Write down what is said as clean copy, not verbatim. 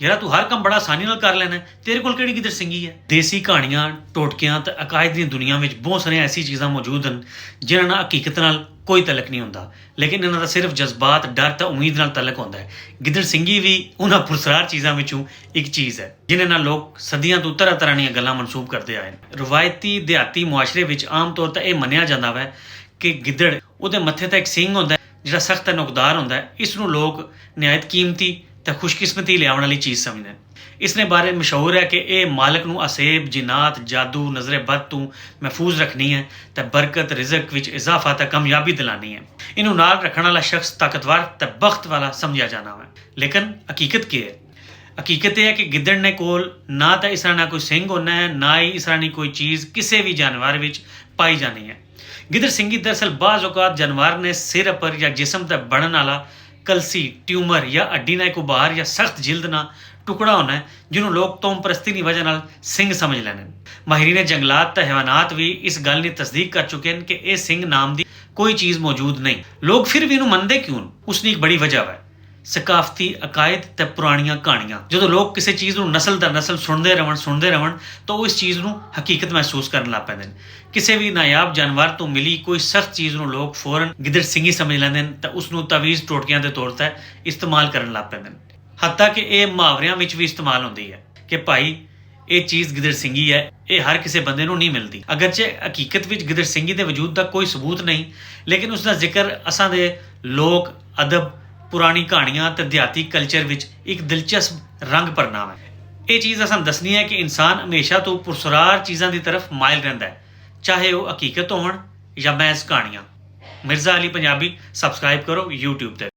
ਯਾਰਾ ਤੂੰ ਹਰ ਕੰਮ ਬੜਾ ਆਸਾਨੀ ਨਾਲ ਕਰ ਲੈਣਾ, ਤੇਰੇ ਕੋਲ ਕਿਹੜੀ ਗਿੱਦੜ ਸਿੰਘੀ ਹੈ। ਦੇਸੀ ਕਹਾਣੀਆਂ, ਟੋਟਕਿਆਂ ਤੇ ਅਕਾਇਦ ਦੀਆਂ ਦੁਨੀਆ ਵਿੱਚ ਬਹੁਤ ਸਾਰੀਆਂ ਐਸੀ ਚੀਜ਼ਾਂ ਮੌਜੂਦ ਹਨ ਜਿਨ੍ਹਾਂ ਨਾਲ ਹਕੀਕਤ ਨਾਲ ਕੋਈ ਤਲਕ ਨਹੀਂ ਹੁੰਦਾ, ਲੇਕਿਨ ਇਹਨਾਂ ਦਾ ਸਿਰਫ ਜਜ਼ਬਾਤ, ਡਰ ਤੇ ਉਮੀਦ ਨਾਲ ਤਲਕ ਹੁੰਦਾ ਹੈ। ਗਿੱਦੜ ਸਿੰਘੀ ਵੀ ਉਹਨਾਂ ਪੁਰਸਰਾਰ ਚੀਜ਼ਾਂ ਵਿੱਚੋਂ ਇੱਕ ਚੀਜ਼ ਹੈ ਜਿਨ੍ਹਾਂ ਨਾਲ ਲੋਕ ਸਦੀਆਂ ਤੋਂ ਤਰ੍ਹਾਂ ਤਰ੍ਹਾਂ ਦੀਆਂ ਗੱਲਾਂ ਮਨਸੂਬ ਕਰਦੇ ਆਏ ਨੇ। ਰਵਾਇਤੀ ਦਿਹਾਤੀ ਮੁਆਸ਼ਰੇ ਵਿੱਚ ਆਮ ਤੌਰ 'ਤੇ ਇਹ ਮੰਨਿਆ ਜਾਂਦਾ ਹੈ ਕਿ ਗਿੱਦੜ ਉਹਦੇ ਮੱਥੇ ਤੇ ਇੱਕ ਸਿੰਘ ਹੁੰਦਾ ਹੈ ਜਿਹੜਾ ਸਖਤ ਤੇ ਨੋਕਦਾਰ ਹੁੰਦਾ ਹੈ। ਇਸ ਨੂੰ ਲੋਕ ਨਿਹਾਇਤ ਕੀਮਤੀ ਤੇ ਖੁਸ਼ਕਿਸਮਤੀ ਲਿਆਉਣ ਵਾਲੀ ਚੀਜ਼ ਸਮਝਦੇ ਹਨ। ਇਸ ਨੇ ਬਾਰੇ ਮਸ਼ਹੂਰ ਹੈ ਕਿ ਇਹ ਮਾਲਕ ਨੂੰ ਅਸੇਬ, ਜਿਨਾਤ, ਜਾਦੂ, ਨਜ਼ਰੇ ਬਦ ਤੋਂ ਮਹਿਫੂਜ਼ ਰੱਖਣੀ ਹੈ ਤੇ ਬਰਕਤ, ਰਿਜ਼ਕ ਵਿੱਚ ਇਜ਼ਾਫਾ ਤੇ ਕਾਮਯਾਬੀ ਦਿਲਾਣੀ ਹੈ। ਇਹਨੂੰ ਨਾਲ ਰੱਖਣ ਵਾਲਾ ਸ਼ਖਸ ਤਾਕਤਵਰ ਤੇ ਬਖਤ ਵਾਲਾ ਸਮਝਿਆ ਜਾਣਾ ਹੈ। ਲੇਕਿਨ ਹਕੀਕਤ ਕੀ ਹੈ? ਹਕੀਕਤ ਇਹ ਹੈ ਕਿ ਗਿੱਦੜ ਨੇ ਕੋਲ ਨਾ ਤਾਂ ਇਸ ਤਰ੍ਹਾਂ ਨਾ ਕੋਈ ਸਿੰਘ ਹੋਣਾ ਹੈ, ਨਾ ਹੀ ਇਸ ਤਰ੍ਹਾਂ ਦੀ ਕੋਈ ਚੀਜ਼ ਕਿਸੇ ਵੀ ਜਾਨਵਰ ਵਿੱਚ ਪਾਈ ਜਾਣੀ ਹੈ। ਗਿੱਦੜ ਸਿੰਘੀ ਦਰਅਸਲ ਬਾਜ਼ ਔਕਾਤ ਜਾਨਵਰ ਨੇ ਸਿਰ ਉੱਪਰ ਜਾਂ ਜਿਸਮ ਤੇ ਬਣਨ ਵਾਲਾ ਕਲਸੀ, ਟਿਊਮਰ ਜਾਂ ਹੱਡੀ ਦਾ ਇੱਕ ਉਭਾਰ ਜਾਂ ਸਖਤ ਜਿਲਦ ਨਾਲ ਟੁਕੜਾ ਹੋਣਾ ਹੈ ਜਿਹਨੂੰ ਲੋਕ ਤੋਮ ਪ੍ਰਸਤੀ ਦੀ ਵਜ੍ਹਾ ਨਾਲ ਸਿੰਘ ਸਮਝ ਲੈਣੇ। ਮਾਹਿਰੀਨ ਜੰਗਲਾਤ ਤੇ ਹੈਵਾਨਾਤ ਵੀ ਇਸ ਗੱਲ ਦੀ ਤਸਦੀਕ ਕਰ ਚੁੱਕੇ ਹਨ ਕਿ ਇਹ ਸਿੰਘ ਨਾਮ ਦੀ ਕੋਈ ਚੀਜ਼ ਮੌਜੂਦ ਨਹੀਂ। ਲੋਕ ਫਿਰ ਵੀ ਇਹਨੂੰ ਮੰਨਦੇ ਕਿਉਂ? ਉਸ ਦੀ ਇੱਕ ਬੜੀ ਵਜ੍ਹਾ ਹੈ ਸਕਾਫਤੀ ਅਕਾਇਦ ਤੇ ਪੁਰਾਣੀਆਂ ਕਹਾਣੀਆਂ। ਜਦੋਂ ਲੋਕ ਕਿਸੇ ਚੀਜ਼ ਨੂੰ ਨਸਲ ਦਰ ਨਸਲ ਸੁਣਦੇ ਰਹਿਣ ਤਾਂ ਉਹ ਇਸ ਚੀਜ਼ ਨੂੰ ਹਕੀਕਤ ਮਹਿਸੂਸ ਕਰਨ ਲੱਗ ਪੈਂਦੇ ਨੇ। ਕਿਸੇ ਵੀ ਨਾਯਾਬ ਜਾਨਵਰ ਤੋਂ ਮਿਲੀ ਕੋਈ ਸਖਤ ਚੀਜ਼ ਨੂੰ ਲੋਕ ਫੌਰਨ ਗਿੱਦੜ ਸਿੰਘੀ ਸਮਝ ਲੈਂਦੇ ਨੇ ਤਾਂ ਉਸ ਨੂੰ ਤਵੀਜ਼ ਟੋਟਕਿਆਂ ਦੇ ਤੌਰ 'ਤੇ ਇਸਤੇਮਾਲ ਕਰਨ ਲੱਗ ਪੈਂਦੇ ਨੇ। ਹੱਤਾਂ ਕਿ ਇਹ ਮੁਹਾਵਰਿਆਂ ਵਿੱਚ ਵੀ ਇਸਤੇਮਾਲ ਹੁੰਦੀ ਹੈ ਕਿ ਭਾਈ ਇਹ ਚੀਜ਼ ਗਿੱਦੜ ਸਿੰਘੀ ਹੈ, ਇਹ ਹਰ ਕਿਸੇ ਬੰਦੇ ਨੂੰ ਨਹੀਂ ਮਿਲਦੀ। ਅਗਰਚੇ ਹਕੀਕਤ ਵਿੱਚ ਗਿੱਦੜ ਸਿੰਘੀ ਦੇ ਵਜੂਦ ਦਾ ਕੋਈ ਸਬੂਤ ਨਹੀਂ, ਲੇਕਿਨ ਉਸ ਦਾ ਜ਼ਿਕਰ ਅਸਾਂ ਦੇ ਲੋਕ ਅਦਬ, ਪੁਰਾਣੀ ਕਹਾਣੀਆਂ ਤੇ ਦਿਹਾਤੀ ਕਲਚਰ ਵਿੱਚ ਇੱਕ ਦਿਲਚਸਪ ਰੰਗ ਭਰਨਾ ਹੈ। ਇਹ ਚੀਜ਼ ਅਸਾਂ ਦੱਸਣੀ ਹੈ ਕਿ ਇਨਸਾਨ ਹਮੇਸ਼ਾ ਤੋਂ ਪੁਰਸਰਾਰ ਚੀਜ਼ਾਂ ਦੀ ਤਰਫ ਮਾਇਲ ਰਹਿੰਦਾ ਹੈ, ਚਾਹੇ ਉਹ ਹਕੀਕਤ ਹੋਣ ਜਾਂ ਮਹਿਜ਼ ਕਹਾਣੀਆਂ। ਮਿਰਜ਼ਾ ਅਲੀ ਪੰਜਾਬੀ ਸਬਸਕ੍ਰਾਈਬ ਕਰੋ YouTube ਤੇ।